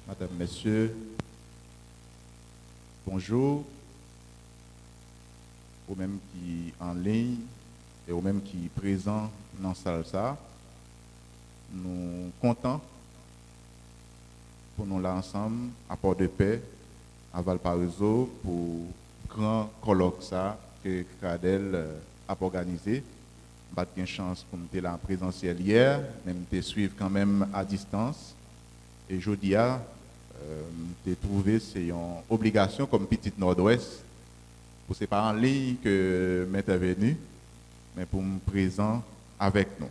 Madame, Messieurs, bonjour, aux mêmes qui en ligne et aux mêmes qui présents dans la salle ça. Nous comptons pour nous là ensemble à Port-de-Paix, à Valparaiso, pour grand colloque ça que Cadel a organisé. J'ai eu une chance pour me là en présentiel hier, même te suivre quand même à distance. Et jeudi, j'ai trouvé c'est une obligation comme petite Nord-Ouest pour ces pas en ligne que m'intervenu, mais pour me présent avec nous.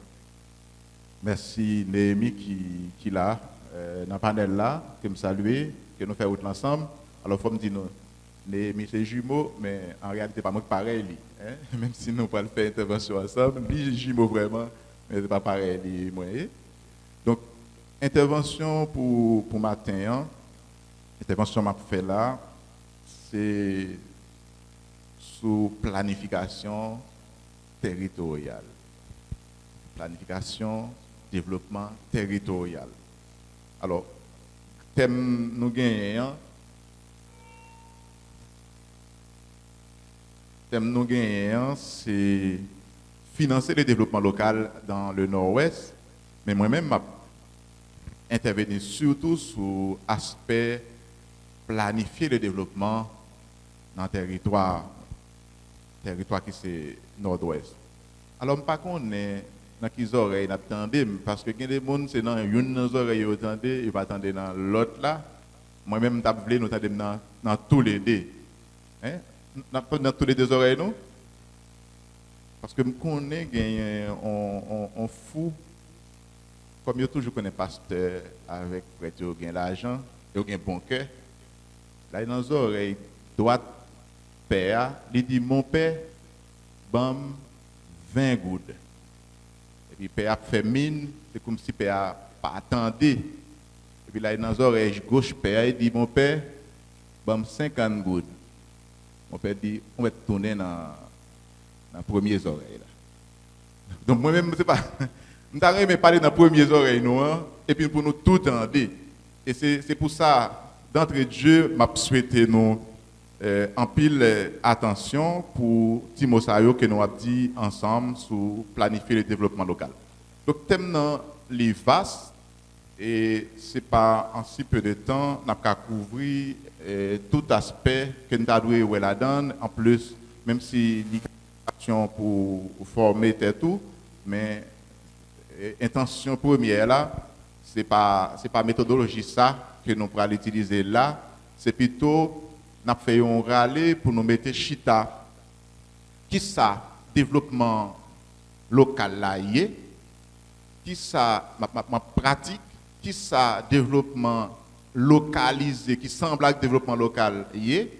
Merci Néhémie qui là dans le panel là, que me saluer, que nous faisons ensemble. Alors il faut me dire non, Néhémie c'est jumeau, mais en réalité pas moi pareil hein? Même si nous pas faire intervention ensemble, lui jumeau vraiment, mais c'est pas pareil moi. Donc intervention pour matin, hein? Intervention m'a fait là, c'est sous planification territoriale. Planification, développement territorial. Alors, thème nous gagnons, c'est financer le développement local dans le Nord-Ouest, mais moi-même, je intervenir surtout sur l'aspect planifier le développement dans le territoire qui c'est Nord-Ouest. Alors, je ne sais pas qu'on est dans les oreilles, parce que il y a des gens c'est dans une oreille ils va attendre dans l'autre là. Moi-même, je voulais nous attendre dans tous les deux. Hein? Dans tous les deux oreilles, non? Parce que je connais on fou, comme je toujours connais pasteur avec prêtre qui a l'argent, et un bon cœur. Là, dans les oreilles droite, père, il dit mon père, bam, 20 gouttes. Et puis père a fait mine, c'est comme si père a pas attendu. Et puis là, dans les oreilles gauche, père, il dit mon père, bam, 50 gouttes. Mon père dit, on va tourner dans les premières oreilles. Là. Donc moi-même, je ne sais pas, je n'ai parler dans les premières oreilles, nous, hein, et puis pour nous tout entendre. Et c'est pour ça, d'entrée de jeu, je souhaite nous en pile attention pour Timosayo que nous avons dit ensemble sur planifier le développement local. Donc, le thème est vaste et ce n'est pas en si peu de temps qu'on a couvrir tout aspect que nous avons là-dedans. En plus, même si l'action pour former tout, mais l'intention première là, ce n'est pas méthodologie ça que nous pourrons utiliser là, c'est plutôt nous fait un râler pour nous mettre chita. Qui ça développement local là y est? Qui ça ma pratique? Qui ça développement localisé qui semble à développement local y est?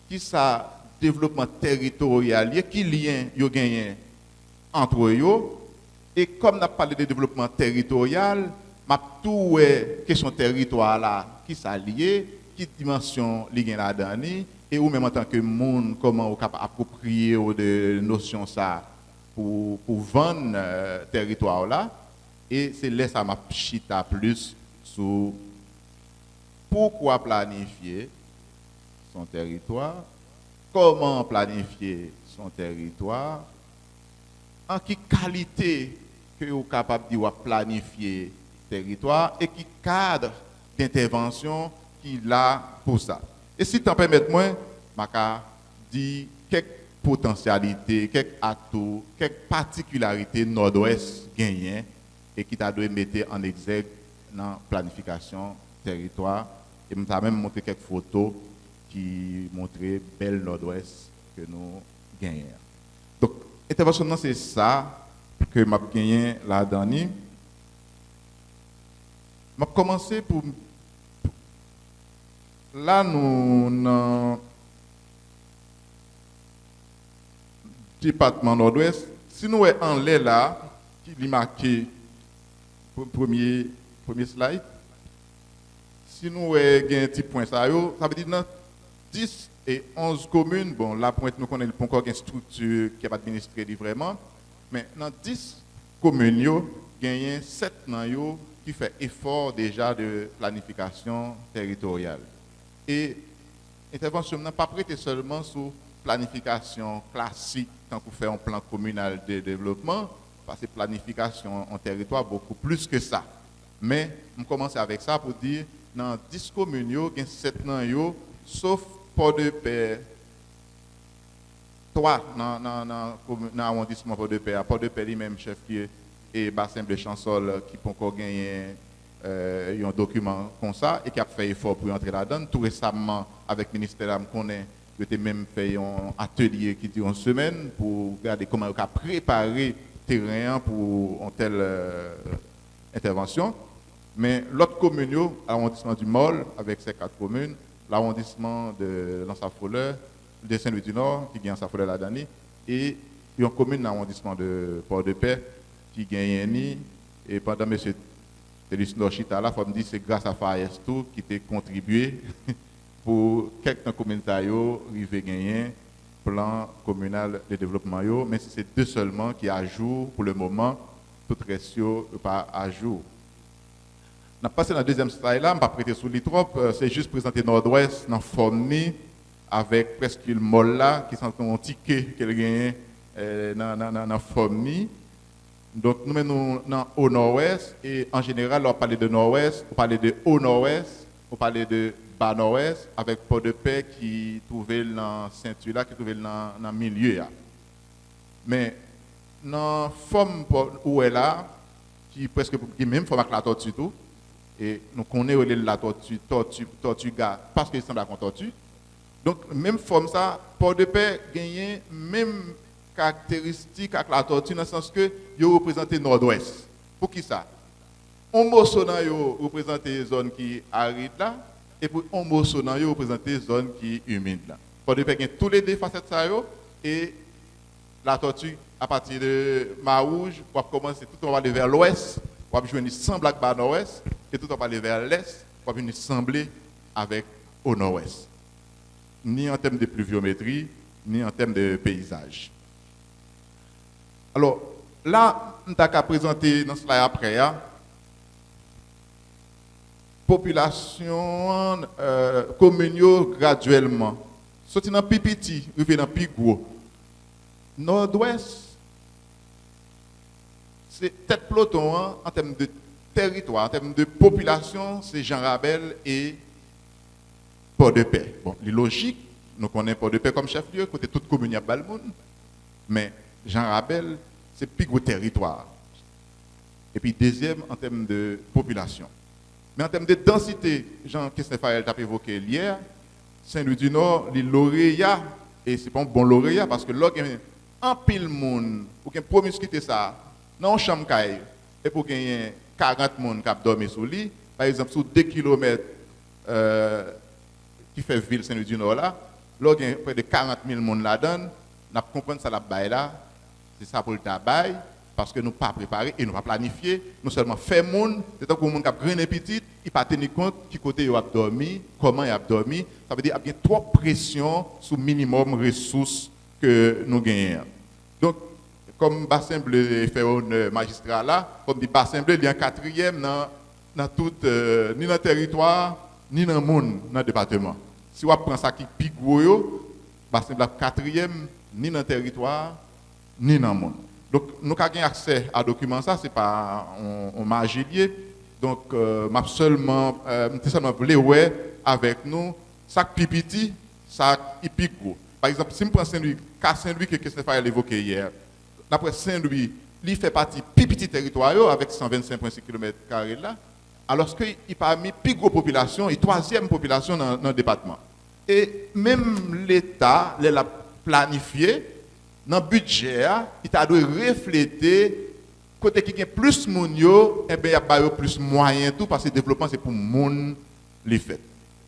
Qui ça développement territorial y est? Qui lien yo gagné entre eux? Et comme on a parlé de développement territorial, m'a tout question territoire là qui ça lié? Qui dimension li gen la dani et ou même en tant que monde comment on capable approprier de notion ça pour vendre territoire là et c'est là ça m'a chita plus sur pourquoi planifier son territoire, comment planifier son territoire, en quelle qualité que vous capable de planifier territoire et qui cadre d'intervention qu'il a pour ça. Et si tu en permets, moi, je dis quelques potentialités, quelques atouts, quelques particularités nord-ouest gagnent et qui t'a dû mettre en exergue dans la planification territoire. Et je t'ai même montré quelques photos qui montraient belle nord-ouest que nous gagnons. Donc, intervention, c'est ça que je gagné là-dedans. Je vais commencer pour. Là, nous, dans le département nord-ouest, si nous sommes en l'air là, qui est marqué pour le premier slide, si nous avons un petit point, ça veut dire dans 10 et 11 communes, bon, là, pour nous connaissons encore une structure qui est administrée vraiment, mais dans 10 communes, il y a 7 dans qui fait effort déjà de planification territoriale. Et l'intervention n'a pas prêté seulement sur planification classique, tant qu'on fait un plan communal de développement, parce que planification en territoire beaucoup plus que ça. Mais on commence avec ça pour dire, dans 10 communes, il y a 7 noms, sauf Port-de-Paix, 3 dans l'arrondissement Port-de-Paix. Port-de-Paix lui-même, chef qui est et bassin de Chansol qui peut encore gagner un document comme ça et qui a fait effort pour entrer là-dedans. Tout récemment, avec le ministère, on connaît que tu même fait un atelier qui dure une semaine pour regarder comment on a préparé le terrain pour une telle intervention. Mais l'autre commune, l'arrondissement du Mol, avec ses 4 communes, l'arrondissement de Lansafoleur, de Saint-Louis du Nord, qui gagne Lansafoleur la dernière, et une commune, l'arrondissement de Port-de-Paix, qui gagne et pendant M. Télis Norchita, il faut me dire que c'est grâce à FAES tout qui a contribué pour quelques communautés arriver gagner plan communal de développement, mais c'est 2 seulement qui à jour pour le moment, tout reste pas à jour. On a passé dans la deuxième slide là, je ne vais pas prêter sous les trop, c'est juste présenter Nord-Ouest dans forme avec presque le mol là qui sont un ticket qu'elle gagne dans forme. Donc nous menons au Nord-Ouest et en général on parle de Nord-Ouest, on parle de haut Nord-Ouest, on parle de bas Nord-Ouest avec Port-de-Paix qui trouvait dans ceinture là, qui trouvait dans le milieu là. Mais dans la forme où elle est là, qui presque qui même forme avec la tortue tout. Et nous connaissons la tortue gars parce qu'il semble à une tortue. Donc, même forme ça, Port-de-Paix gagne même caractéristique avec la tortue dans le sens que il représente Nord-Ouest. Pour qui ça? Un morceau dans représente les zones qui arides là, et puis un morceau dans représente les zones qui humides là. Port-de-Paix gagne tous les deux facettes ça et la tortue à partir de Marouge, on va commencer tout on va aller vers l'ouest, on va jouer ensemble avec le nord-ouest. Et tout on va aller vers l'est, pour venir sembler avec au nord-ouest. Ni en termes de pluviométrie, ni en termes de paysage. Alors, là, on a présenté dans ce slide après, population commune graduellement. Sorti dans plus petit, arrivé dans plus gros. Nord-ouest, c'est tête peloton en termes de territoire, en termes de population, c'est Jean Rabel et Port-de-Paix. Bon, les logiques, nous connaissons Port-de-Paix comme chef-lieu, côté toute commune à Balmoun, mais Jean Rabel, c'est plus gros territoire. Et puis deuxième, en termes de population. Mais en termes de densité, Jean Kesnefael t'a évoqué hier, Saint-Louis du Nord, les lauréats, et c'est pas un bon lauréat parce que là, il y a un pile monde, pour qu'un promiscuité ça, dans une chambre, et pour qu'il y ait 40 personnes qui dorment sous lit, par exemple, sur 2 km qui fait ville Saint-Louis du Nord là, il y a près de 40 000 personnes là-dedans, nous comprenons ça là, c'est ça pour le tabac, parce que nous ne pas préparé et nous pas planifié, nous seulement fait monde, c'est tant que le monde a grand et petit, il pas tenir compte qui côté il a dormi, comment il a dormi, ça veut dire qu'il y a trop de pression sur le minimum de ressources que nous gagnons. Donc, comme Bassin Bleu fait un magistrat là, comme dit Bassin Bleu, il y a un 4e dans tout, ni dans le territoire, ni dans le monde, dans le département. Si on prend ça qui pique gros, Bassin Bleu 4e, ni dans le territoire, ni dans le monde. Donc, nous avons accès à documents, ça, ce n'est pas un magilier. Donc, je seulement voulu ouais avec nous, ça pipiti, ça pique gros. Par exemple, si je prends Saint-Louis, cas Saint-Louis que Christophe évoqué hier, d'après Saint-Louis, il fait partie du petit territoire avec 125,6 km là, alors qu'il y a parmi la plus grosse population et 3e population dans le département. Et même l'État l'a planifié, dans le budget, il a dû refléter côté qui a plus de monde, et bien il y a plus de moyens tout parce que le développement c'est pour le monde les fait.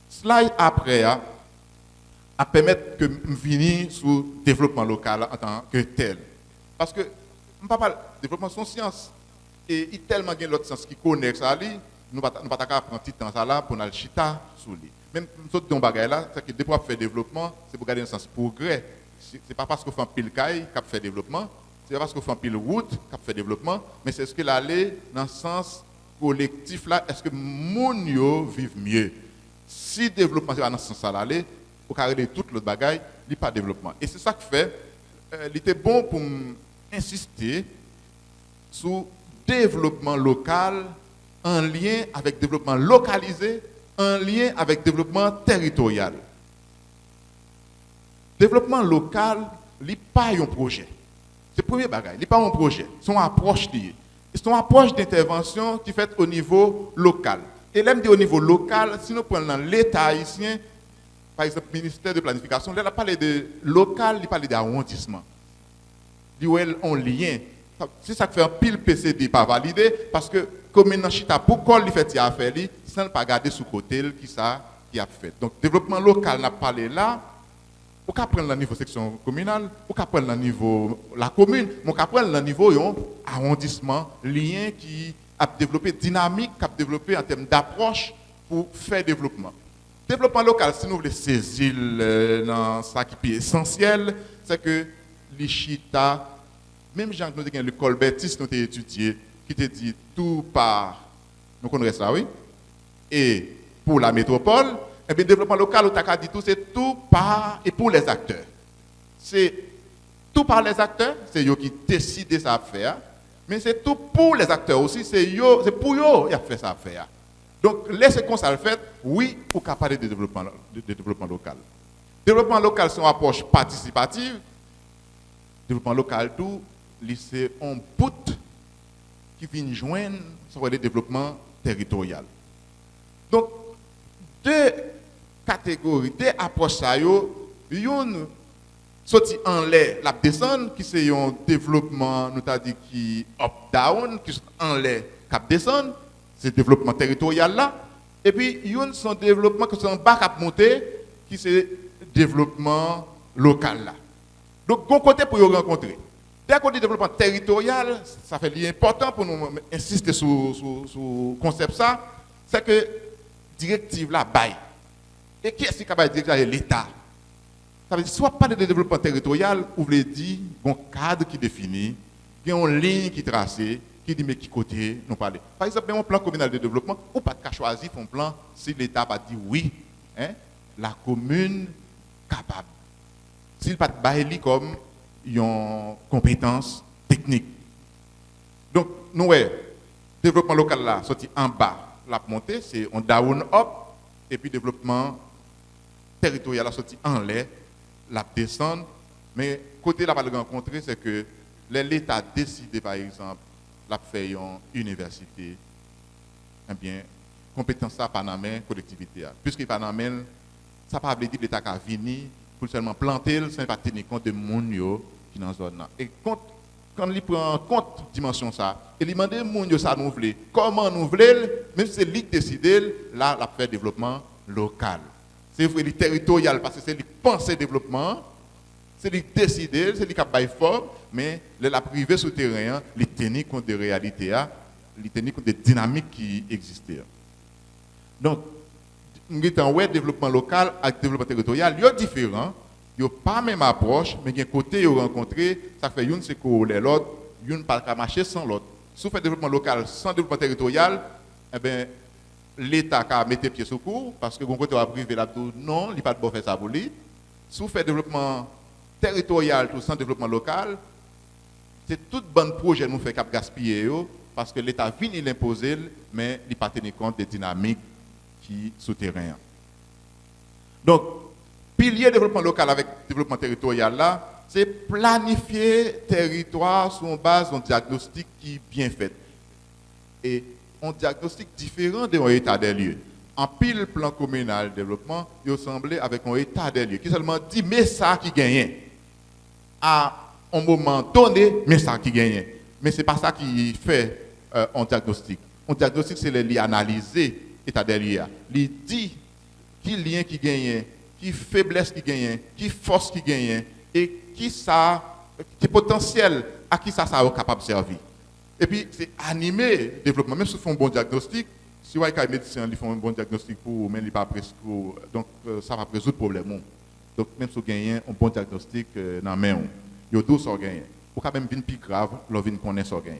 Slide après à permettre que je finisse sur le développement local en tant que tel. Parce que, je ne parle pas de développement sans science. Et il y a tellement de l'autre sens qui connaît ça, nous ne pouvons pas prendre petit temps ça là pour nous chita sur lui. Même si on bagage là, c'est que depuis qu'on fait développement, c'est pour garder un sens progrès. Ce n'est pas parce qu'on fait un pile caille qu'on fait développement, ce n'est pas parce qu'on fait un pile route qu'on fait développement, mais c'est ce qu'il allait dans le sens collectif là, est-ce que moun yo vivent mieux? Si le développement est dans ce sens là, pour carrer toute l'autre bagaille, il n'y a pas de développement. Et c'est ça qui fait, il était bon pour insister sur le développement local en lien avec le développement localisé, en lien avec le développement territorial. Développement local, il n'est pas un projet. C'est le premier bagage. Il n'est pas un projet. C'est une approche liée. C'est une approche d'intervention qui est faite au niveau local. Et là, au niveau local, si nous prenons l'État haïtien, par exemple, le ministère de planification, là, il a parlé de local, il parle d'arrondissement. Il y a un lien. C'est ça qui fait un pile PCD pas validé, parce que comme dans Chita, pourquoi il fait affaire, sans ne pas garder sous côté qui ça qui a fait. Donc, développement local, on a parlé là. On peut prendre le niveau section communale, on peut prendre le niveau la commune, mais on peut prendre le niveau arrondissement, lien qui a développé dynamique, qui a développé en termes d'approche pour faire développement. Développement local, si nous voulons saisir dans ça qui est essentiel, c'est que les chita, même Jean nous le Colbertis nous avons étudié, qui te dit tout par, nous connaissons ça, oui, et pour la métropole. Et bien, le développement local, dit tout, c'est tout par et pour les acteurs. C'est tout par les acteurs, c'est eux qui décident ça faire, mais c'est tout pour les acteurs aussi, c'est pour eux qui a fait ça faire. Donc, laissez qu'on ça le fait, oui, pour parler de développement local. Développement local, c'est une approche participative. Développement local, tout, c'est un bout qui vient joindre sur le développement territorial. Donc, deux catégories, deux approches, une sortie en l'air, la descente, qui c'est un développement, nous avons dit, qui up-down, qui en l'air, cap descend, c'est le développement territorial là. Et puis, une son développement qui est en bas cap monter, qui c'est développement local là. Donc, bon côté pour y rencontrer. Dès qu'on dit développement territorial, ça fait l'important pour nous insister sur le concept ça, c'est que directive là, bail. Et qui est-ce qui a directive? L'État. Ça veut dire, soit pas de développement territorial, vous voulez dire, un cadre qui définit, il y a une ligne qui est tracée, qui dit mais qui côté nous parler. Par exemple, un plan communal de développement, ou pas de choisir un plan si l'État va dire oui, hein, la commune capable. S'il pas de bail comme une compétence technique. Donc, nous, développement local là, sorti en bas, la montée, c'est on down up, et puis développement territorial là, sorti en l'air, la descendre. Mais côté là, va le rencontrer, c'est que l'État décide, par exemple, la faire une université, eh bien, compétence ça, pas dans la collectivité. Puisque pas dans la main, ça ne veut pas dire que l'État a venu pour seulement planter, sans pas tenir compte de moun yo qui dans la zone. Et quand il prend en compte dimension ça, et il demande moun yo ça nous voulons, comment nous voulons, même si c'est lui qui décide, là, la faire développement local. C'est vrai, le territorial, parce que c'est lui qui pense développement, c'est lui qui décide, c'est lui qui a bail forme, mais la privée sur le terrain, il tenir compte des réalités, il tenir compte des dynamiques qui existent. Donc, nous avons un développement local avec développement territorial, il y a différent, il n'y a pas la même approche, mais il y a un côté où rencontré, ça fait une c'est que l'autre, une ne peut pas marcher sans l'autre. Si vous faites développement local sans développement territorial, eh bien, l'État a mis pied sur cours, parce que vous côté privé là non, il n'y a pas de bon faire ça pour lui. Si vous faites développement territorial tout sans développement local, c'est tout bon projet nous fait cap gaspiller parce que l'État vient l'imposer, mais il n'a pas tenu compte des dynamiques qui souterraines. Donc, pilier développement local avec développement territorial là, c'est planifier territoire sur base d'un diagnostic qui est bien fait. Et un diagnostic différent d'un état des lieux. En pile plan communal de développement, il semblait avec un état des lieux qui seulement dit mais ça qui gagne. À un moment donné, mais ça qui gagne. Mais ce n'est pas ça qui fait un diagnostic. Un diagnostic, c'est le analyser l'état des lieux. Il dit qui lien qui gagne, qui faiblesse qui gagne, qui force qui gagne, et qui ça, qui potentiel, à qui ça est capable de servir. Et puis, c'est animer le développement. Même si vous faites un bon diagnostic, si vous avez un médecin qui fait un bon diagnostic pour vous, même il pas presque, donc ça va résoudre le problème. Donc, même si vous gagnez un bon diagnostic dans la main, il y a 12 organes. Ou quand même, une plus grave, l'on vient connaître ce organe.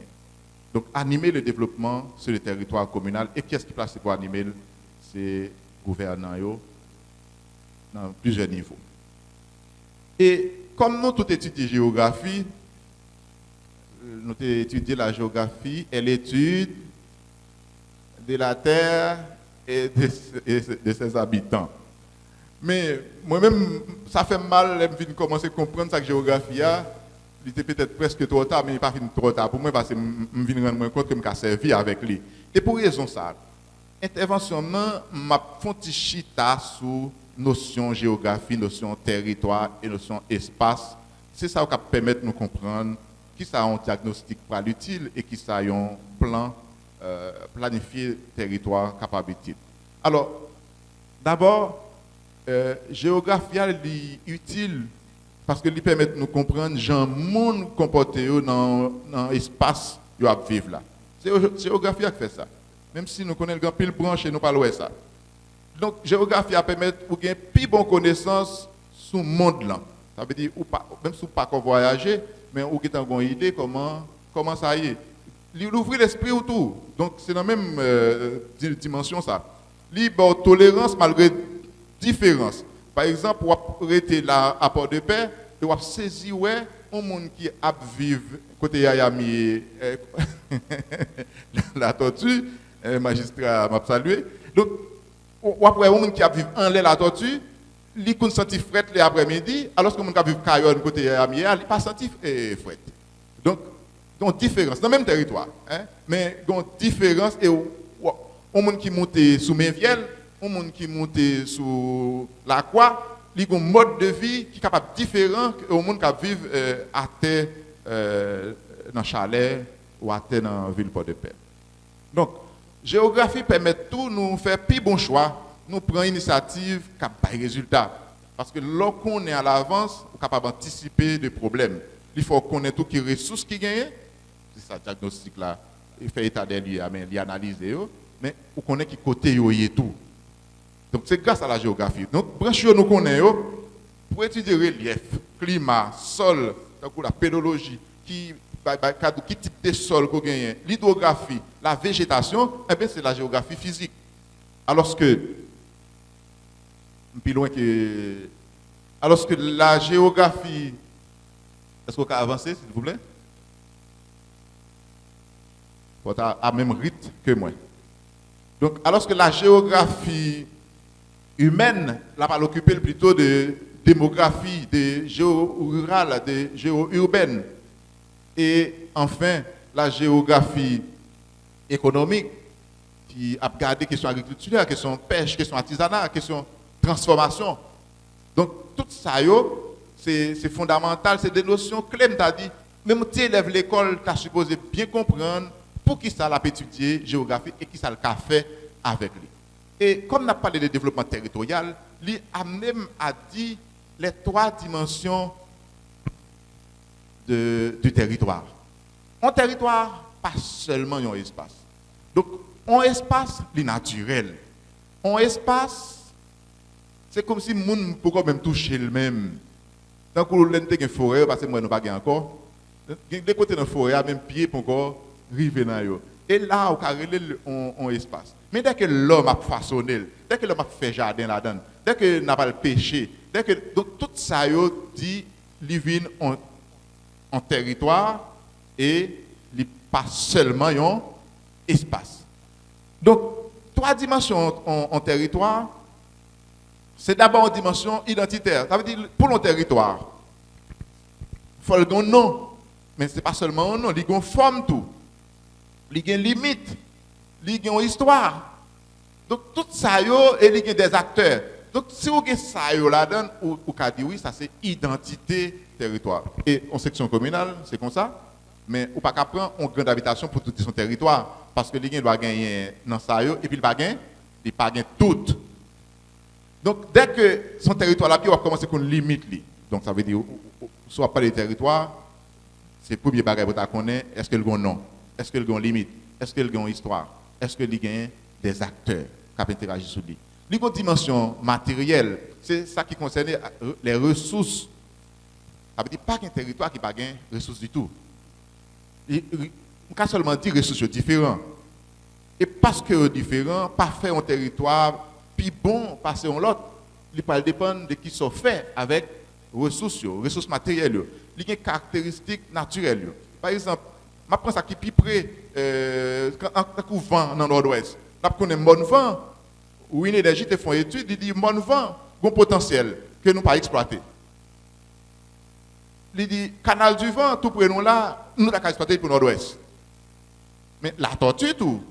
Donc, animer le développement sur le territoire communal. Et qui est-ce qui place pour animer? C'est gouvernants dans plusieurs niveaux. Et comme nous tous étudions géographie, nous avons étudié la géographie et l'étude de la terre et de ses habitants. Mais moi-même, ça fait mal de commencer à comprendre cette géographie. Il était peut-être presque trop tard, mais il n'est pas fini trop tard pour moi parce que je viens de rendre compte que je me servi avec lui. Et pour raison ça, intervention, m'a fait chita sur notion géographie, notion territoire et notion espace. C'est ça qui va permettre de nous comprendre qui ça a un diagnostic pour l'utile et qui ça a un plan planifié territoire capacité. Alors, d'abord, géographie est utile parce que lui permet de nous comprendre gens monde comporté dans l'espace où ils vivent là. C'est géographie qui fait ça. Même si nous connaissons le grand pile branche et nous parlons de ça. Donc, géographie permet de gagner plus bonne connaissance sur le monde là. Ça veut dire, même si vous pas voyager, mais vous avez une idée comment ça y est. Il ouvre l'esprit autour. Donc, c'est dans la même dimension ça. Libre tolérance malgré différence. Par exemple, vous arrêter là à Port-de-Paix et vous saisir un monde qui a vivre côté Yayami la tortue, magistrat m'a salué. Donc, après, un monde qui a vivre en l'air la tortue, il peut sentir fret l'après-midi, alors que le monde qui a vivre Cayon côté Yayami, il n'a pas senti fret. Donc, il y a une différence dans le même territoire. Mais il y a une différence et un monde qui monte sous Méviel, un monde qui monte sous la croix, il y a un mode de vie qui est capable différent au monde qui vit à terre dans le chalet ou à terre dans la ville Port-de-Paix. Donc, géographie permet tout nous faire plus bon choix, nous prendre initiative qui a pas de résultat. Parce que lorsqu'on est à l'avance, on est capable d'anticiper des problèmes. Il faut connaître toutes les ressources qui gagnent. C'est ça, le diagnostic là. Il fait état des lieux, il analyse, mais on connaît qui côté et tout. Donc c'est grâce à la géographie. Donc, branche nous connaissons pour étudier le relief, climat, sol, la pédologie, qui type de sol qu'on gagne, l'hydrographie, la végétation, eh bien c'est la géographie physique. Alors que la géographie, est-ce qu'on peut avancer s'il vous plaît? Vous avez le même rythme que moi. Donc, alors que la géographie humaine, là, va l'occuper plutôt de démographie, de géo-rurale, de géo-urbaine. Et enfin, la géographie économique, qui a regardé question agriculture, question pêche, question artisanat, question transformation. Donc, tout ça, c'est fondamental, c'est des notions clés, tu as dit. Même si tu élèves l'école, tu as supposé bien comprendre pour qui ça l'a étudié géographie et qui ça l'a fait avec lui. Et comme on a parlé de développement territorial, lui a même dit les trois dimensions du territoire. Un territoire, pas seulement un espace. Donc, un espace, c'est naturel. Un espace, c'est comme si le monde pouvait même toucher le même. Donc, on a une forêt, parce que moi, je n'ai pas encore. De côté de la forêt, même pied pour encore arriver dans eux. Et là, on a un espace. Mais dès que l'homme a façonné, dès que l'homme a fait jardin là-dedans, dès que n'a pas le péché, donc tout ça dit living en territoire et pas seulement un espace. Donc, trois dimensions en territoire, c'est d'abord une dimension identitaire. Ça veut dire, pour le territoire, il faut le donner un nom. Mais ce n'est pas seulement un nom, il y a une forme tout. Il y a une limite. Il y a une histoire. Donc, tout ça, il y a des acteurs. Donc, si vous avez ça là-dedans, vous pouvez dire oui, ça c'est identité territoire. Et en section communale, c'est comme ça. Mais vous ne pouvez pas prendre une grande habitation pour tout son territoire. Parce que l'IGN doit gagner dans ça, et puis il va gagner tout. Donc, dès que son territoire là, il va commencer avec une limite. Donc, ça veut dire, soit pas les territoires, c'est le premier bagage pour connaître, est-ce qu'il y a un nom? Est-ce qu'il y a une limite? Est-ce qu'il y a une histoire? Est-ce qu'il y a des acteurs qui interagissent sur lui? Il y a une dimension matérielle, c'est ça qui concerne les ressources. Ça veut dire pas qu'un territoire qui n'a pas de ressources du tout. on peut seulement dire ressources différentes. Et parce que différents, pas faire un territoire plus bon passer en l'autre, il peut dépendre de qui sont faits avec ressources matérielles. Il y a des caractéristiques naturelles. Par exemple, je prends ça qui est plus près, quand on vent dans le nord-ouest, on a un bon vent, ou une énergie te font étude, il dit bon vent, bon potentiel, que nous pas exploité. Il dit canal du vent, tout près nous là, nous l'avons exploité pour le nord-ouest. Mais la tortue, tout,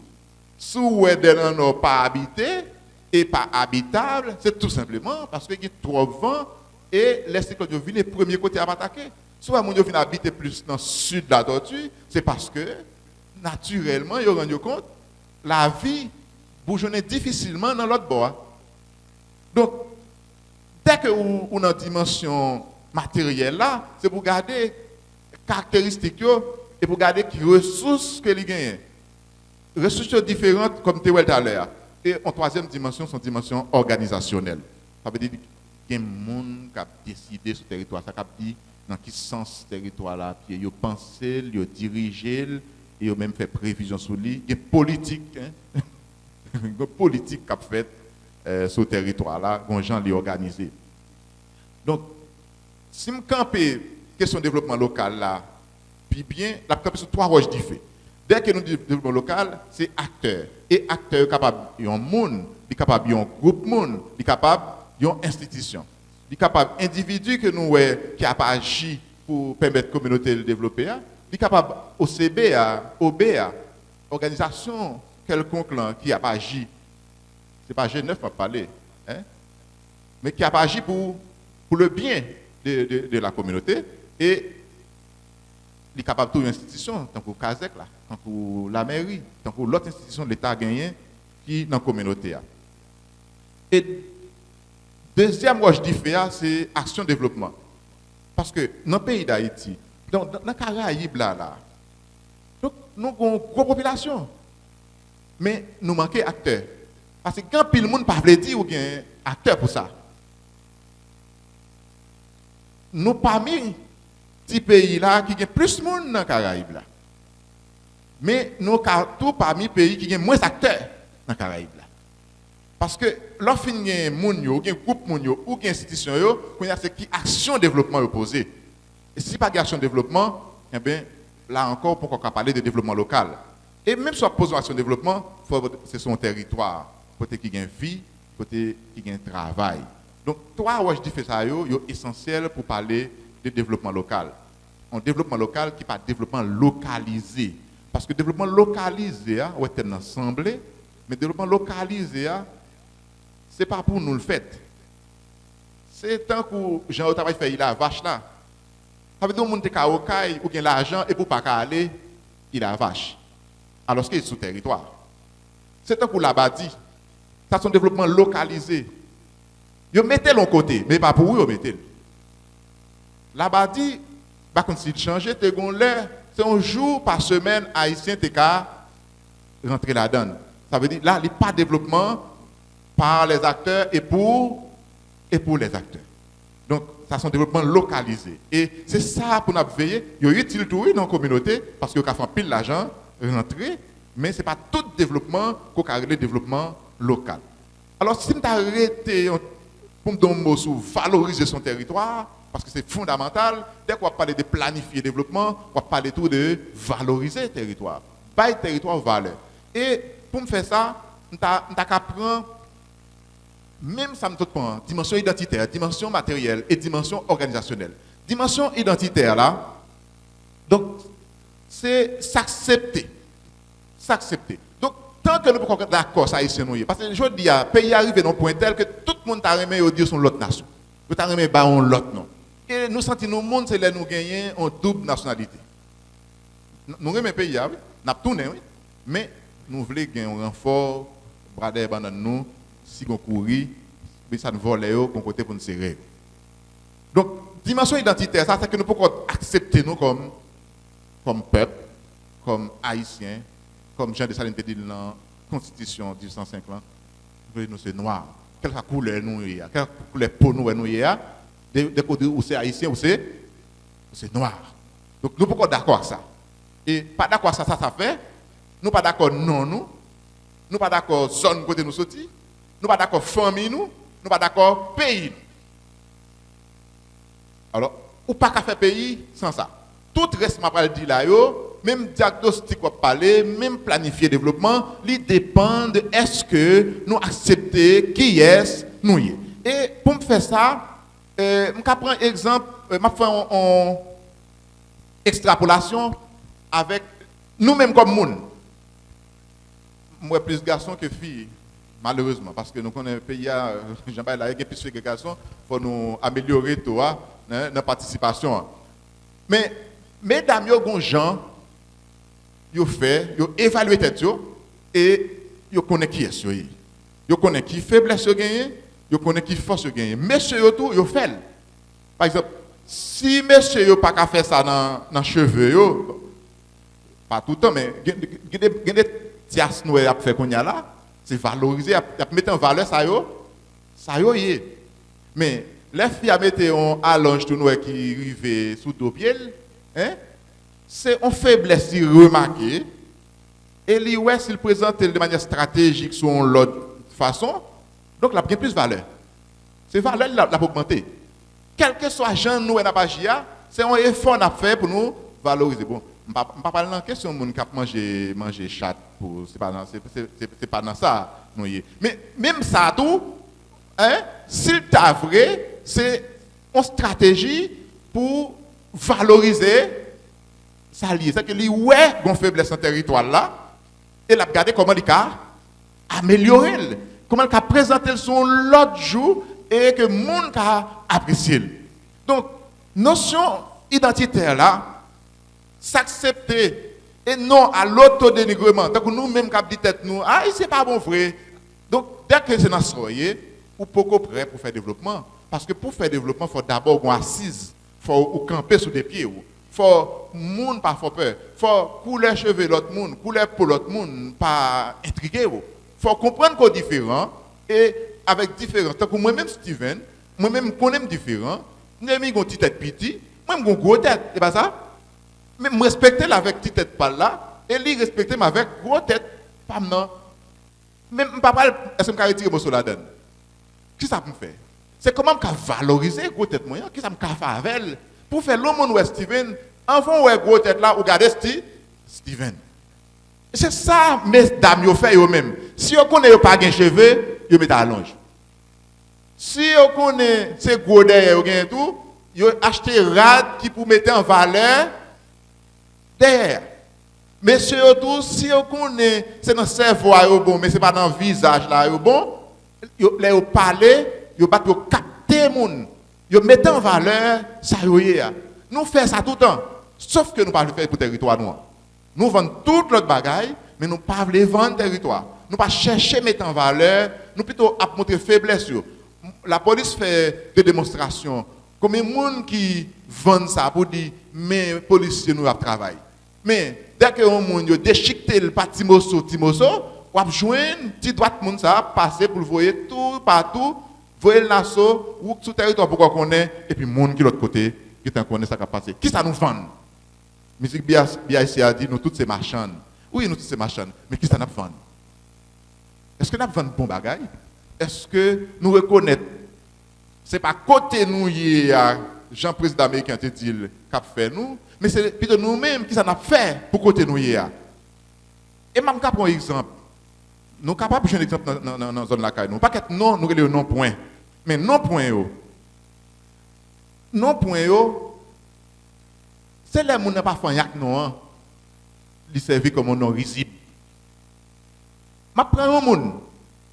si vous n'avez pas habité et pas habitable, c'est tout simplement parce qu'il y a trop de vent et les cyclones viennent les premiers côtés à attaquer. Soit vous venez habiter plus dans le sud de la tortue, c'est parce que naturellement, vous vous rendez compte, la vie bougeonne difficilement dans l'autre bord. Donc, dès que vous avez une dimension matérielle là, c'est pour garder les caractéristiques et pour garder les ressources que vous gagnez. Ressources différentes, comme tu as dit tout à l'heure. Et en troisième dimension, c'est une dimension organisationnelle. Ça veut dire qu'il y a des gens qui ont décidé sur le territoire. Ça veut dire dans quel sens ce territoire-là, puis ils ont pensé, ils ont dirigé, et ils ont même fait prévision sur lui. Il y a une politique, une politique qui a fait sur le territoire-là, dont les gens l'ont organisé. Donc, si je campe la question du développement local, là, puis bien, la campe sur trois roches différentes. Dès que nous disons développement local, c'est acteur. Et acteur capable d'un monde, il est capable d'un groupe monde, il est capable d'une institution. Il est capable d'individu que nous qui a pas agi pour permettre la communauté de développer. Il est capable OCBA, OBA, organisation quelconque qui a pas agi. C'est pas G9 qui va parler, hein? Mais qui a pas agi pour le bien de la communauté. Et il est capable de toute institution, tant que CASEC, tant que la mairie, tant que l'autre institution de l'État gagné qui est dans la communauté. Et deuxième roche différent, c'est action développement. Parce que dans le pays d'Haïti, dans la Caraïbe, donc, nous avons une grosse population. Mais nous manquons d'acteurs. Parce que quand le monde ne peut pas dire qu'il y a un acteur pour ça. Nous parmi ces pays-là qui ont plus de monde dans la Caraïbe. Mais nous avons tout parmi les pays qui ont moins d'acteurs dans la Caraïbe. Parce que lorsqu'il y a un groupe ou une institution, c'est qui action développement opposé. Et si pas d'action développement, eh bien, là encore, pourquoi on parler de développement local. Et même si on pose action développement, c'est son territoire, côté qui gagne vie, côté qui gagne travail. Donc, trois roches différentes sont essentielles pour parler de développement local. Un développement local qui n'est pas développement localisé. Parce que développement localisé, on est ensemble, mais développement localisé, ce n'est pas pour nous le faire. C'est tant que Jean travail fait, il a vache là. Ça veut dire que les gens qui ont l'argent et pour ne pas aller, il a vache. Alors qu'il est sous territoire. C'est tant que là-bas dit, ça c'est un développement localisé. Vous mettez l'on côté, mais pas pour vous, vous mettez. Là-bas dit, par contre, s'il change, c'est un jour par semaine, haïtien, t'es qu'à rentrer là-dedans. Ça veut dire, là, il n'y a pas de développement par les acteurs et pour les acteurs. Donc, ça c'est un développement localisé. Et c'est ça pour nous veiller. Il y a utile tout dans la communauté parce qu'il y a fait pile l'argent, rentrer, mais ce n'est pas tout développement qu'on a le développement local. Alors, si nous avons arrêté pour me donner un mot sur valoriser son territoire, parce que c'est fondamental, dès qu'on va parler de planifier le développement, on va parler tout de valoriser le territoire. Pas le territoire valeur. Et pour me faire ça, nous avons qu'à prendre, même ça me prend, dimension identitaire, dimension matérielle et dimension organisationnelle. Dimension identitaire là, donc c'est s'accepter. S'accepter. Donc, tant que nous ne pouvons pas d'accord, ça ici, nous, parce que je dis, le pays arrive à un point tel que tout le monde a remis au dire sur l'autre nation. Tout a remis à l'autre nom. Et nous sentons que le monde, c'est là nous gagnons en double nationalité. Nous remettons le pays, oui. Nous avons tourné, oui. Mais nous voulons gagner un renfort, brader dans nous, si on courit, mais ça nous vole qu'on côté pour nous serrer. Donc, dimension identitaire, ça, c'est que nous pouvons accepter nous comme peuple, comme haïtiens, comme Jean de Salines dit dans la Constitution 1850, nous c'est noir. Quelle couleur nous y a, quelle couleur peau nous y a, des côtés où c'est haïtien ou c'est noir. Donc nous pouvons d'accord avec ça. Et pas d'accord ça fait. Nous pas d'accord non nous pas d'accord zone côté nous sorti, nous pas d'accord famille nous pas d'accord pays. Alors, ou pas qu'à faire pays sans ça. Tout reste m'a pas dit là yo, même diagnostic qu'on parler, même planifier développement, il dépend de est-ce que nous accepter qui est nous y. Et pour me faire ça, je prends exemple, je fais une extrapolation avec nous-mêmes comme monde. Moi plus garçon que fille, malheureusement, parce que nous connaissons un pays, Jean-Baptiste, il y a plus de garçons, il faut nous améliorer toi, la participation. Mais, mesdames, vous avez gens, vous fait, vous évaluez tête et vous connaissez qui est. Vous connaissez qui faiblesse vous gagnez, vous connaissez qui force vous gagnez. Monsieur, vous fait. Par exemple, si monsieur n'a pas fait ça dans les cheveux, pas tout le temps, mais il y a des tias nous a fait qu'on y a là, c'est valoriser, mettre en valeur ça y est. Mais les filles a mis un allonge tout nous qui rive sous deux pieds, hein? C'est une faiblesse remarquée. Et lui ouais s'il présente de manière stratégique sur l'autre façon, donc la bien plus valeur. C'est valeur la augmenter. Quel que soit genre nous n'a pas c'est un effort à faire pour nous valoriser. Bon, je ne parle pas de question de monde qui manger chat pour c'est pas dans ça nous. Mais même ça tout hein, s'il t'a vrai, c'est une stratégie pour valoriser ça lié. C'est que lui ouais gon faiblesse en territoire là et l'a regarder comment il a amélioré, comment il a présenté son l'autre jour et que monde a apprécié. Donc notion identitaire là s'accepter et non à l'autodénigrement. Donc nous-mêmes qui dit tête nous, ah c'est pas bon frère. Donc dès que c'est dans soyez ou beaucoup prêt pour faire développement parce que pour faire développement il faut d'abord une assise, faut camper sur des pieds. Faut monde pas faire peur, faut couler cheveux l'autre monde, couler pour l'autre monde pas intriguer. Faut comprendre qu'on est différent et avec différence. Donc moi-même Steven, moi-même qu'on aime différent, moi j'ai une petite tête petit, moi j'ai une grosse tête, c'est pas ça? Mais me respecter avec petite tête par là et lui respecter avec grosse tête pas non. Même papa est-ce que me retirer mon la donne? Qui ça me fait? C'est comment me valoriser grosse tête moi, qui ça me faire avec elle pour faire l'homme ou Steven, enfant ouais grosse tête là, regardez Steven. C'est ça mesdames yo fait eux-mêmes. Si on connaît pas de cheveux, yo met à longe. Si on connaît c'est gros derrière ou gain tout, yo acheter rad qui pour mettre en valeur derrière. Monsieur tout si on connaît c'est dans cerveau yo bon mais c'est pas dans visage là yo bon, yo les parler, yo pas yo capter monde, yo mettre en valeur ça yo yé. Nous fait ça tout le temps, sauf que nous pas le faire pour territoire nous. Nous vendons toute l'autre bagaille, mais nous ne pouvons pas vendre territoire. Nous ne pas chercher à mettre en valeur, nous plutôt à montrer faiblesse. La police fait des démonstrations. Combien de gens qui vendent ça pour dire, mais les policiers nous travaillent. Mais dès que les gens déchiquetent le pas Timoso, on va joindre une petite droite de monde ça, passer pour le voir tout partout, voir le nasso, ou tout territoire pour qu'on connaisse, et puis les gens qui de l'autre côté, qui connaissent ça qui a passé. Qui ça nous vend? Musique BIC a dit nous toutes ces marchands. Oui, nous toutes ces marchands. Mais qui ça nous vend? Est-ce que nous vendons bon bagaille? Est-ce que nous reconnaissons? Ce n'est pas côté nous, Jean-Président américain te dit qu'a fait nous, mais c'est plutôt nous-mêmes qui ça n'a fait pour côté nous. Et je vais prendre un exemple. Nous sommes capables de jouer un exemple dans la zone de la caille. Pas que non, nous avons non point. Mais non point. Non point. C'est les gens qui n'ont pas fait yak non, ils servent comme un non risible. Je prends un monde,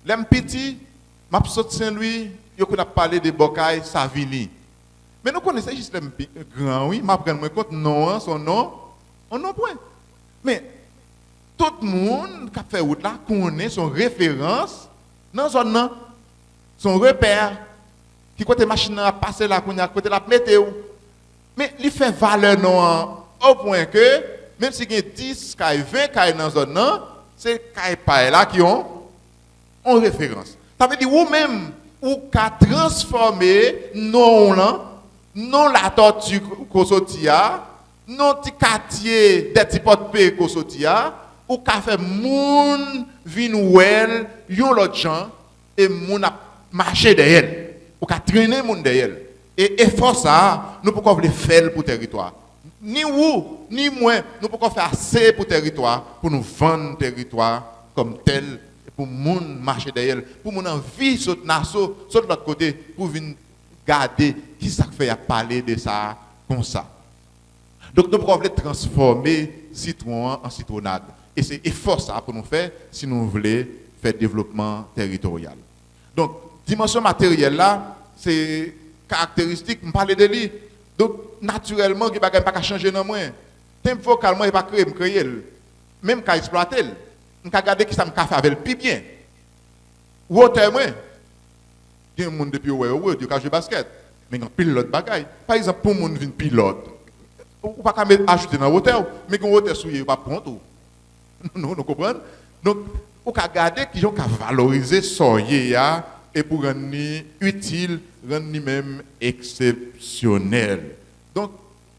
les petits, je saute Saint-Louis, je connais parler de Bocaille, Savini. Mais nous connaissons juste les grands, oui, je prends compte non, son nom, on non point. Mais tout le monde qui a fait route là connaît son référence dans zone, son repère, qui côté machine à passer là, côté la météo. Mais il fait valeur non au point que même si il y a 10 cailles, 20 cailles dans la zone, c'est cailles là qui ont référence. Ça veut dire vous-même, ou qu'à transformer non la tortue qu'on sortit, non petit quartier des petits portes paix qu'on sortia ou qu'a fait moun vinn ouel yon l'autre gens et moun a marché derrière ou qu'a traîner moun derrière et effort ça nous pouvons le faire pour territoire ni vous ni moi nous pouvons faire assez pour territoire pour nous vendre territoire comme tel pour moun marcher derrière pour moun envie saute nasso saute de l'autre côté pour venir garder qui ça fait à parler de ça comme ça. Donc nous pouvons transformer citron en citronnade. Et c'est effort ça pour nous faire si nous voulons faire développement territorial. Donc, dimension matérielle là, c'est caractéristique, je parle de lui. Donc, naturellement, il n'y a pas changer dans moi. Tempo vocalement, il n'y a pas créer. Même qu'à exploiter, je vais regarder qui ça me fait avec le bien. Ou autre, moi, il y a des gens depuis où ils jouent basket. Mais il y a pilote bagaille. Par exemple, pour moun vinn pilote, ou pas ajouter dans hôtel, mais quand hôtel souillé pas prendre tout. Nous comprenons. Donc, on peut garder qui ont valoriser soyez et pour rendre utile, rendre même exceptionnel. Donc,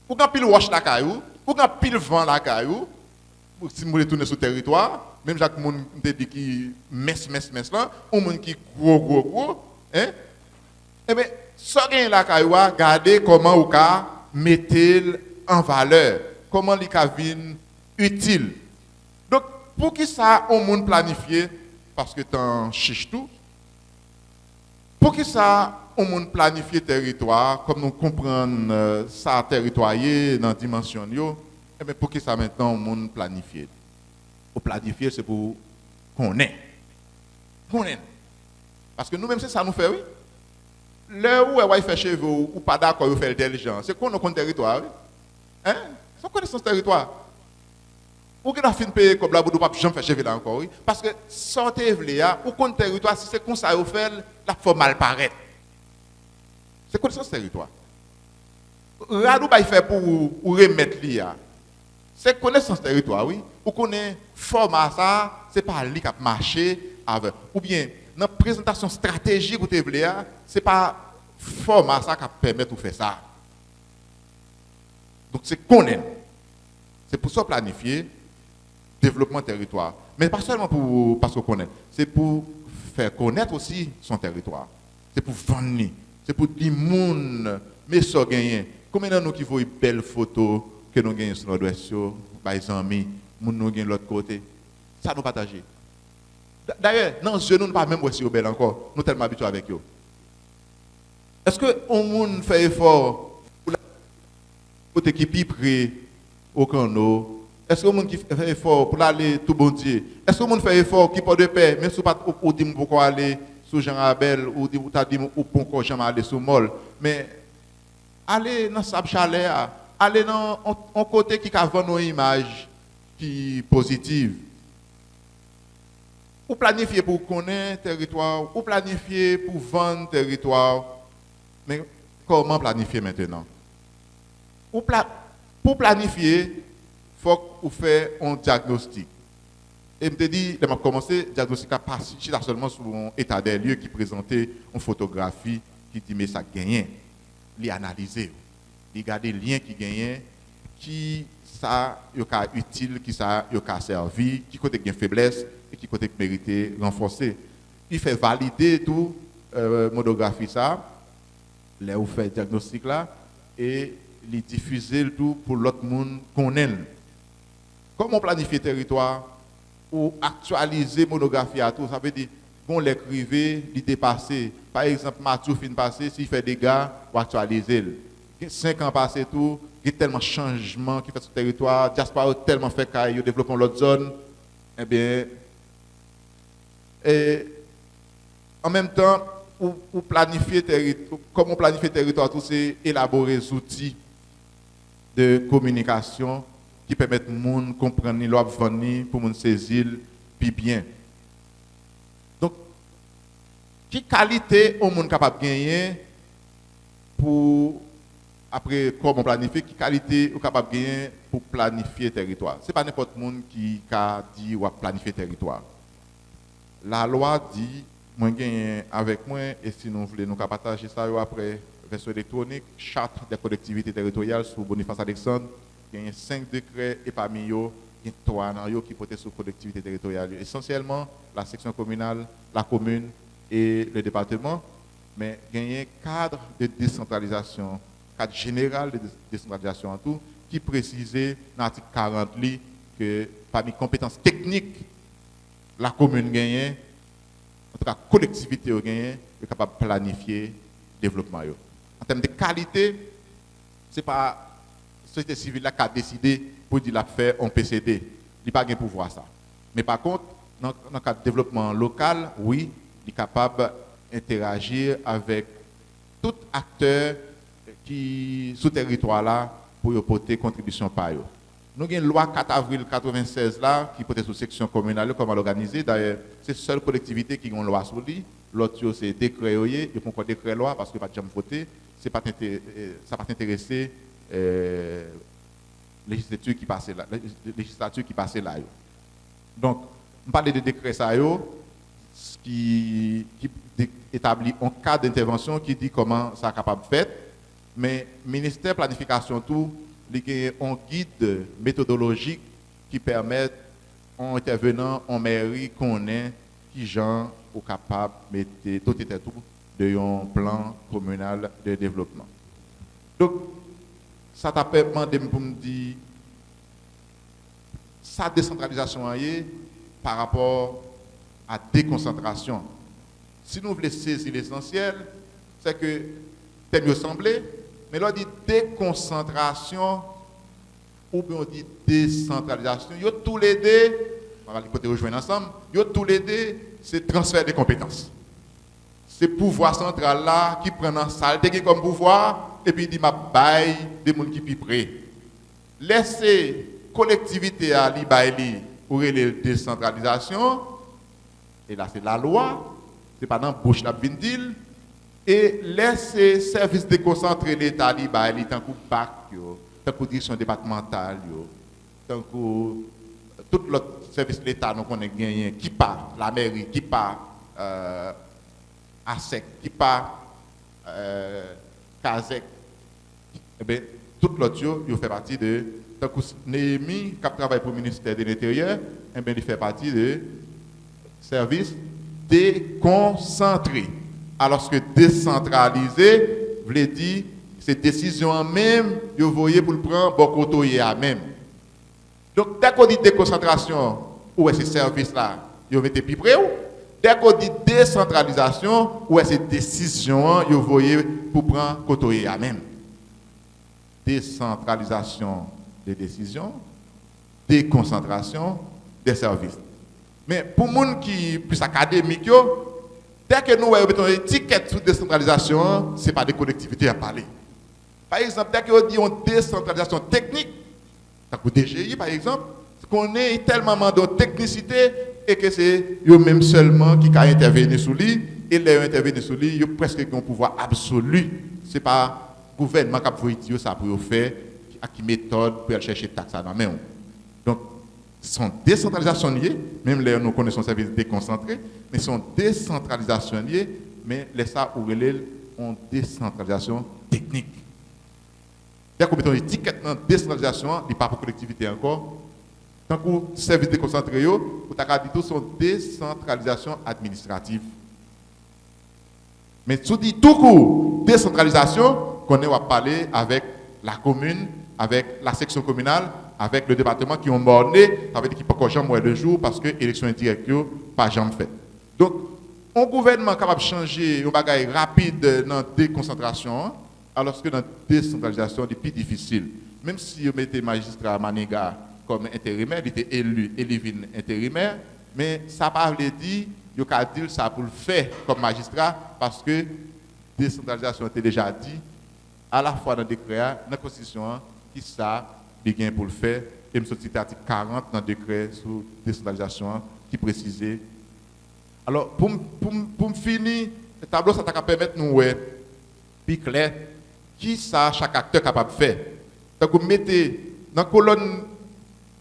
pour quand pile wash la caillou, pour quand pile vent la caillou, si vous voulez tourner sur le territoire, même Jacques Moun te dit qui mess là, on monde qui gros, hein? Eh bien, ça gagne la caillou, regardez comment on ka mettre en valeur, comment les vient utile. Donc, pour qui ça, on monde planifié, parce que t'en chiche tout, pour qui ça, on monde planifié territoire, comme nous comprenons ça territoire dans la dimension, eh bien, pour qui ça maintenant, on monde planifié? Pour planifier, c'est pour qu'on ait. Parce que nous-mêmes, c'est ça nous fait, oui. Là où on fait chez vous, ou pas d'accord, vous faites intelligence, c'est qu'on a un territoire, oui. Hein? C'est une connaissance territoire. Ou que la fin payer comme la boudou pas jamais faire cheveux là encore, oui. Parce que sortez vléa, ou compte territoire, si c'est comme ça vous fait, la faut mal paraître. C'est connaissance territoire. Radou va faire pour remettre l'IA. C'est connaissance territoire, oui. Ou connaît format ça, c'est pas lui qui a marché avec. Ou bien dans la présentation stratégique vous te vléa, c'est pas format ça qui permet de faire ça. Donc c'est connaître. C'est pour ça planifier développement territoire. Mais pas seulement pour parce qu'on connaît, c'est pour faire connaître aussi son territoire. C'est pour vendre, c'est pour dire monde mais ça gagner. Combien de nous qui voient belles photos que nous gagnons sur notre ouest, par amis, nous gagnons de l'autre côté. Ça nous partager. D'ailleurs, dans ce nous ne pas même aussi belle encore. Nous tellement habitués avec eux. Est-ce que on monde fait effort pour la côté qui est près au canot? Est-ce que le monde fait effort pour aller tout bon Dieu? Est-ce que le monde fait effort qui porte de paix, même si pas ou dit pourquoi aller sous Jean Abel ou dit ou t'a dit ou pourquoi jamais aller sous Mol, mais aller dans sa chalet, aller dans un côté qui a vendre une image qui positive. Ou planifier pour connaître territoire, ou planifier pour vendre territoire. Mais comment planifier maintenant? Pour planifier, il faut qu'on fasse un diagnostic. Et je me dis, je vais commencer le diagnostic à partir seulement sur un état des lieux qui présentait une photographie qui dit mais ça gagne. Les analyser, regarder les liens qui gagnent, qui ça est utile, qui ça est servi, qui côté gagne faiblesse et qui côté mérité renforcer. Il fait valider tout monographie ça, là où fait diagnostic là et les diffuser le tout pour l'autre monde qu'on aime. Comment planifier le territoire ou actualiser monographie à tout, ça veut dire bon l'écrivain, il dépasser. Par exemple, Mathieu fin passé, s'il fait des dégâts, ou actualiser. 5 ans passés tout, il y a tellement de changements qui fait sur le territoire, diaspora tellement fait qu'il développe l'autre zone. Eh bien, et en même temps, ou planifier territoire, comment planifier le territoire, tout c'est élaborer des outils de communication qui permettent aux gens de comprendre leur venir pour nous saisir puis bien. Donc, quelle qualité au monde capable de gagner pour après comment planifier, quelle qualité est capable de gagner pour planifier le territoire. Ce n'est pas n'importe qui qui a dit ou a planifier le territoire. La loi dit, moi gagne avec moi, et si nous voulons nous partager ça après version électronique, charte des collectivités territoriales sous Boniface Alexandre, il y a 5 décrets et parmi eux, il y a 3 qui portent sur la collectivité territoriale. Essentiellement, la section communale, la commune et le département. Mais il y a un cadre de décentralisation, cadre général de décentralisation en tout, qui précisait dans l'article 40 que parmi les compétences techniques, la commune gagne, en tout cas la collectivité gagne, est capable de planifier le développement. En termes de qualité, ce n'est pas la société civile qui a décidé pour dire la faire en PCD. Il n'a pas de pouvoir ça. Mais par contre, dans le cadre de développement local, oui, il est capable d'interagir avec tout acteur qui sous territoire là pour apporter contribution par eux. Nous avons une loi 4 avril 1996 là qui porte sur section communale comment l'organiser. D'ailleurs, c'est la seule collectivité qui a une loi sur lui. L'autre c'est décret, il faut encore décret loi parce que pas de jamais voter. Ça pas t'intéresser législature qui passait là. Donc, on parle de décret ça qui établit un cadre d'intervention qui dit comment ça est capable de faire. Mais le ministère de la planification tout, il y a un guide méthodologique qui permet aux intervenants en mairie qu'on ait qui gens sont capables de mettre tout et tout de un plan communal de développement. Donc, ça t'a demandé pour me dire sa décentralisation par rapport à déconcentration. Si nous voulons saisir l'essentiel, c'est que c'est mieux semblé, mais là on dit déconcentration ou bien on dit décentralisation. Yo tous les deux, on va les rejoindre ensemble. Yo tous les deux, c'est transfert de compétences. C'est pouvoir central là qui prend en salle comme pouvoir et puis il dit m'a bail des gens qui plus près. Laisser collectivité à li pour la décentralisation et là c'est la loi, c'est pas dans bouche la vindil et laisser service déconcentré l'État li bail tant que bac yo, tant que direction départementale yo, tant que tout l'autre service de l'État nous connaît gagné qui pas la mairie qui pas ASEC, qui pas CASEC, eh bien, tout l'autre, il fait partie de. Tant que Néhémie, qui travaille pour le ministère de l'Intérieur, eh bien, il fait partie de services déconcentrés. Alors que décentralisé, veut dire, c'est décision même, vous voyez pour le prendre, beaucoup à même. Donc, dès qu'on dit déconcentration, où est ce service-là, vous mettez plus près. Dès qu'on dit décentralisation, où est ces décisions, vous voyez, pour prendre côté à même. Décentralisation des décisions, déconcentration des services. Mais pour les gens qui sont plus académiques, dès que nous avons une étiquette sur décentralisation, ce n'est pas des collectivités à parler. Par exemple, dès qu'on dit une décentralisation technique, comme DGI par exemple, qu'on est tellement de technicité et que c'est eux-mêmes seulement qui ont intervenu sur lui, et les intervenir sur lui, ils ont presque un pouvoir absolu. Ce n'est pas le gouvernement qui a dit ça pour faire, à qui méthode pour aller chercher taxe dans la main. Donc, son décentralisation liée, même là nous connaissons service déconcentré, mais son décentralisation liée, mais les ça ou ont décentralisation technique. Dès qu'on met une étiquette dans décentralisation, il n'est pas pour collectivité encore. Tant que service déconcentré, vous avez dit tout son décentralisation administrative. Mais tout dit tout court, décentralisation, qu'on va parler avec la commune, avec la section communale, avec le département qui ont borné, ça veut dire qu'il ne peut pas jamais le jour parce que l'élection indirecte pas jamais faite. Donc, un gouvernement capable de changer un bagage rapide dans la déconcentration, alors que dans la décentralisation, c'est plus difficile. Même si vous mettez magistrat Maniga comme intérimaire, il était élu, Elivine intérimaire, mais ça ne veut pas dire qu'il a dit ça pour le faire comme magistrat parce que la décentralisation était déjà dit à la fois dans le décret, dans la Constitution, qui ça, il gain pour le faire, et je cite l'article 40 dans le décret sur la décentralisation qui précisait. Alors, pour finir, le tableau, ça va permettre de nous plus clair qui ça chaque acteur est capable de faire. Donc, vous mettez dans la colonne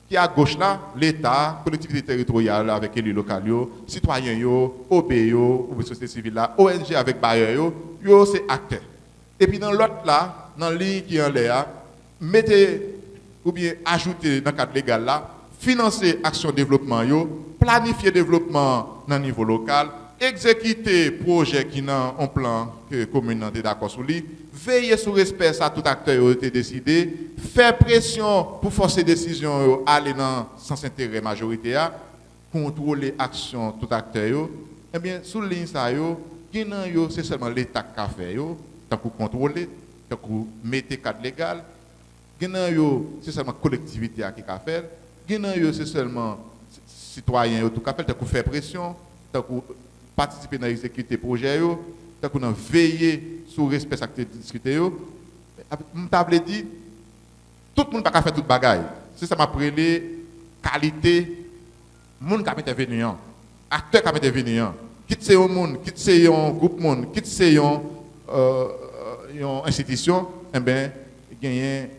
qui est à gauche là, l'État, collectivité territoriale avec les locaux, citoyens, OB, ou société civile là, ONG avec bailleurs, c'est acteur. Et puis dans l'autre là, dans la ligne qui est en l'air, mettez ou bien ajouter dans le cadre légal là, financer action développement yo, planifier développement dans le niveau local, exécuter projet qui n'a un plan que la commune est d'accord sur lui, veiller sur le respect ça tout acteur a été décidé, faire pression pour forcer décision aller dans le sens intérêt majoritaire, contrôler action tout acteur yo, eh bien sous ligne ça yo, c'est seulement l'État qui a fait yo, tant pour contrôler, tant pour mettre cadre légal, c'est seulement la collectivité qui a fait, c'est seulement citoyens qui a fait, tant pour faire pression, tant pour participer dans l'exécuter projet yo, tant pour veiller sur le respect de discuter yo. Je dit tout le monde n'a pas fait toute bagaille. C'est ça m'a prélé qualité monde qui a intervenir, acteur qui a intervenir. Quitte c'est un monde, quitte c'est un groupe monde, quitte c'est une institution, eh bien, il y a une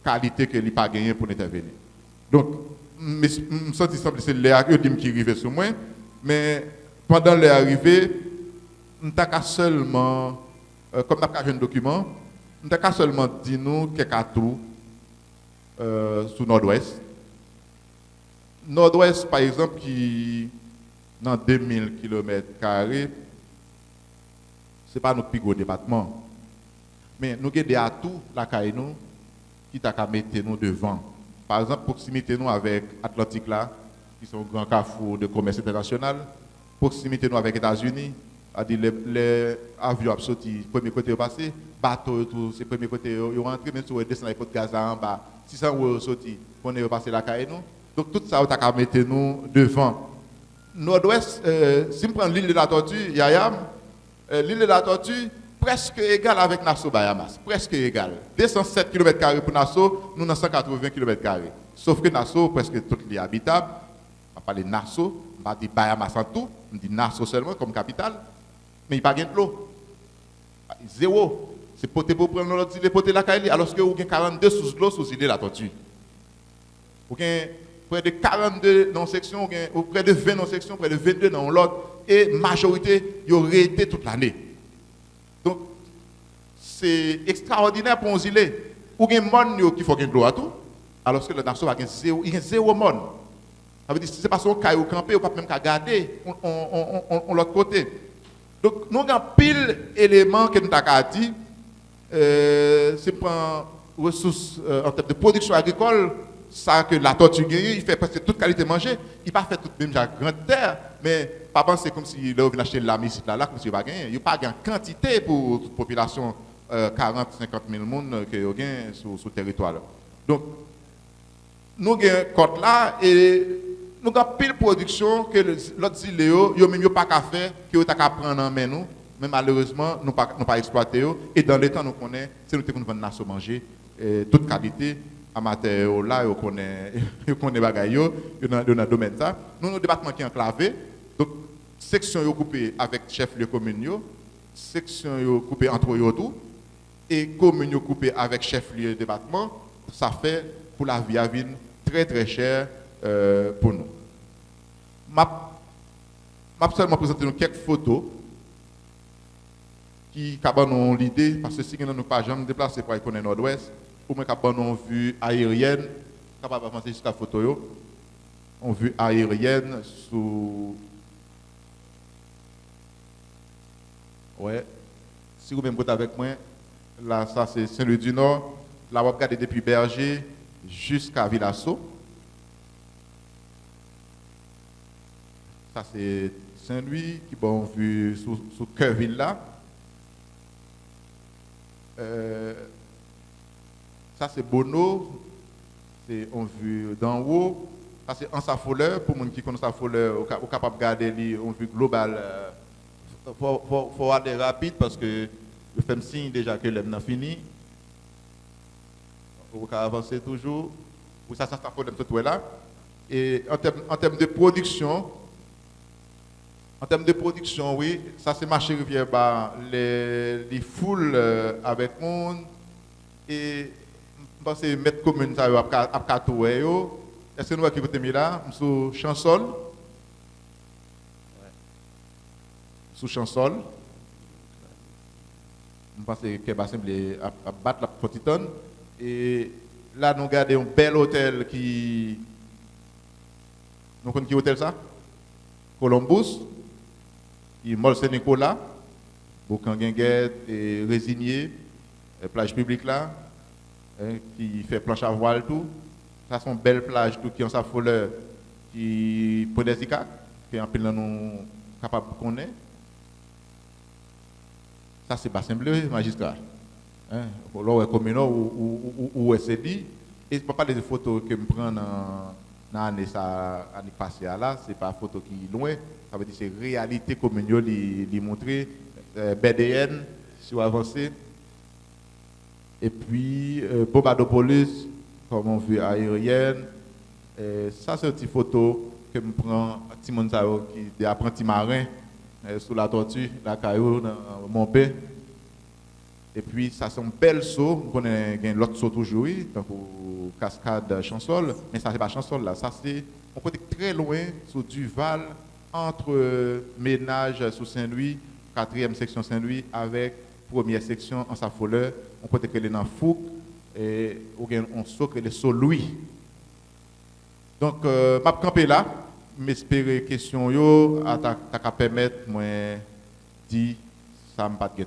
qualité que n'a pas gagné pour intervenir. Donc, je sens que c'est l'air qui arrive sur moi, mais pendant l'arrivée, nous n'avons seulement, comme nous avons un document, nous n'avons seulement dit nous quelques atouts sur Nord-Ouest. Nord-Ouest, par exemple, qui dans 2000 km, ce n'est pas notre plus gros département. Mais nous avons des atouts là, qui t'a mettre nous devant. Par exemple, proximité nous avec Atlantique là, qui sont un grand carrefour de commerce international, proximité nous avec les États-Unis, les avions ont sorti, premier côté passé, bateau tout, c'est premier côté ils rentrent, même si vous descendez les côtes Gaza en bas, 600 euros sorti, on est passé la caille nous. Donc tout ça, vous avez mettre nous devant. Nord-Ouest, si on prend l'île de la Tortue, Yayam, l'île de la Tortue, presque égale avec Nassau Bahamas, presque égale. 207 km² pour Nassau, nous avons 180 km². Sauf que Nassau, presque tout est habitable. On parle de Nassau, on parle de Bahamas en tout, on dit Nassau seulement comme capitale, mais il n'y a pas de l'eau. Zéro. C'est pour prendre l'autre île, pour la Kaili, alors que vous avez 42 sous l'eau sous l'île de la Tortue. Vous avez près de 42 dans section, ou près de 20 dans section, près de 22 dans l'autre, et majorité, il y aurait été toute l'année. Donc, c'est extraordinaire pour nous îles. Ou il y a des gens qui font de l'eau à tout, alors que le Nassau a zéro monde. Ça veut dire que si ce n'est pas son cas au campé, on ne peut même pas garder l'autre côté. Donc, nous avons pile d'éléments que nous avons dit. C'est pour ressources en termes de production agricole, ça que la tortue gagne, il fait presque toute qualité manger. Il n'a pas fait toute même grande terre, mais pas penser comme si là, on vient acheter la mise là, comme si il n'a pas gagné. Il n'y a pas de quantité pour toute population 40-50 000 personnes qui ont gagné sur le territoire. Donc, nous avons un côte là et nous avons pile de production que l'autre île, ils n'ont même pas qu'à faire, qu'ils ont qu'à prendre en main nous. Mais malheureusement, nous n'avons pas exploité. Et dans les temps, nous connaissons, c'est nous qui vendons à manger, toute qualité, amateur, là, nous connaissons les bagailles, dans le domaine ça. Nous avons un département qui est enclavé. Donc, section coupée avec chef-lieu commune, section coupée entre eux tout, et commune coupée avec chef-lieu département. Ça fait pour la vie à vie très très cher pour nous. Je vais seulement présenter quelques photos qui ont l'idée, parce que si nous ne pas jamais déplacer pour aller connaître Nord-Ouest, ou même une vue aérienne, capable d'avancer jusqu'à la photo, une vue aérienne sous. Ouais, si vous même êtes avec moi, là, ça c'est Saint-Louis du Nord, là, vous regardez depuis Berger jusqu'à Villasseau. Ça c'est Saint-Louis qui est vue sous Cœurville là. Ça c'est Bono, c'est on vue d'en haut. Ça c'est Ansa-Folleur, pour les qui connaissent Ansa-Folleur, on est capable de regarder on vue globale. Faut aller rapide parce que je fais signe déjà que l'homme n'a fini. On va avancer toujours. Pour ça, ça Ansa-Folleur tout là. Et en termes de production, oui, ça c'est marché rivière bas, les foules avec monde et je pense que mettre commune ça à Katoué. Est-ce que nous avons mis là sous Chansol? Sous Chansol. Je pense que va sembler à battre la petite tonne et là, nous regardons un bel hôtel qui. Nous connaissons qui hôtel ça? Columbus, Mall Saint-Nicolas, Boucan-Guinguette et Résigné, plage publique là, qui fait planche à voile tout. Ça sont belles plages tout qui ont sa fleur, qui pour des ICA, qui est en pile nous capable de connaître. Ça c'est bassin bleu, magistrat. Pour l'eau communal ou SCD. Et je ne peux pas des photos que je prends dans l'année passée là, ce n'est pas une photo qui est loin. Ça veut dire que c'est réalité communale qui montrer. BDN, sur avancé. Et puis, Bobadopolis, comme on veut aérienne. Ça, c'est une petite photo que je prends, Timon Sao, qui est apprenti marin, sous la tortue, la caillou, dans Montpé. Et puis, ça, c'est un bel saut. On connaît l'autre saut toujours, donc cascade Chansol. Mais ça, c'est pas Chansol, là. Ça, c'est on côté très loin, sur Duval, entre Ménage sous Saint-Louis, 4e section Saint-Louis, avec première section en Safoleur. On peut écrire dans Fouque, et on saut que les sauts Louis. Donc, je vais camper là. M'espérer question yo, à permettre moi dire ça me pas de